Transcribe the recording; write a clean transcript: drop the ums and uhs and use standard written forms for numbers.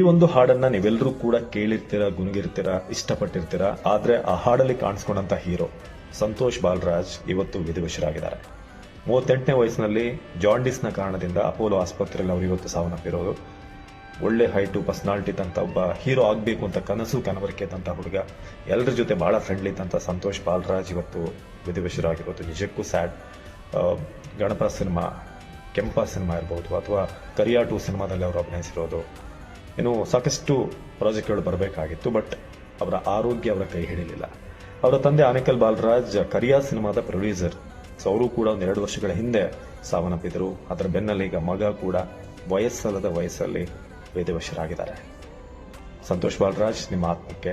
ಒಂದು ಹಾಡನ್ನ ನೀವೆಲ್ಲರೂ ಕೂಡ ಕೇಳಿರ್ತೀರಾ, ಗುನುಗಿರ್ತೀರಾ, ಇಷ್ಟಪಟ್ಟಿರ್ತೀರಾ. ಆದ್ರೆ ಆ ಹಾಡಲ್ಲಿ ಕಾಣಿಸ್ಕೊಂಡಂತ ಹೀರೋ ಸಂತೋಷ್ ಬಾಲರಾಜ್ ಇವತ್ತು ವಿಧಿವಶರಾಗಿದ್ದಾರೆ. 38ನೇ ವಯಸ್ಸಿನಲ್ಲಿ ಜಾಂಡಿಸ್ನ ಕಾರಣದಿಂದ ಅಪೋಲೋ ಆಸ್ಪತ್ರೆಯಲ್ಲಿ ಅವರು ಇವತ್ತು ಸಾವನ್ನಪ್ಪಿರೋದು. ಒಳ್ಳೆ ಹೈಟು, ಪರ್ಸನಾಲಿಟಿ ತಂತ ಒಬ್ಬ ಹೀರೋ ಆಗಬೇಕು ಅಂತ ಕನವರಿಕೆ ತಂತ ಹುಡುಗ, ಎಲ್ಲರ ಜೊತೆ ಬಹಳ ಫ್ರೆಂಡ್ಲಿ ತಂತ ಸಂತೋಷ್ ಬಾಲರಾಜ್ ಇವತ್ತು ವಿಧಿವಶರಾಗಿರೋದು ನಿಜಕ್ಕೂ ಸ್ಯಾಡ್. ಗಣಪ ಸಿನಿಮಾ, ಕೆಂಪ ಸಿನಿಮಾ ಇರಬಹುದು ಅಥವಾ ಕರಿಯಾ 2 ಸಿನಿಮಾದಲ್ಲಿ ಅವರು ಅಭಿನಯಿಸಿರೋದು, ಇನ್ನು ಸಾಕಷ್ಟು ಪ್ರಾಜೆಕ್ಟ್ಗಳು ಬರಬೇಕಾಗಿತ್ತು. ಬಟ್ ಅವರ ಆರೋಗ್ಯ ಅವರ ಕೈ ಹಿಡಿಲಿಲ್ಲ. ಅವರ ತಂದೆ ಆನೇಕಲ್ ಬಾಲರಾಜ್ ಕರಿಯಾ ಸಿನಿಮಾದ ಪ್ರೊಡ್ಯೂಸರ್. ಸೊ ಅವರು ಕೂಡ 2 ವರ್ಷಗಳ ಹಿಂದೆ ಸಾವನ್ನಪ್ಪಿದರು. ಅದರ ಬೆನ್ನಲ್ಲಿ ಈಗ ಮಗ ಕೂಡ ವಯಸ್ಸಲ್ಲದ ವಯಸ್ಸಲ್ಲಿ ವಿಧಿವಶರಾಗಿದ್ದಾರೆ. ಸಂತೋಷ್ ಬಾಲರಾಜ್, ನಿಮ್ಮ ಆತ್ಮಕ್ಕೆ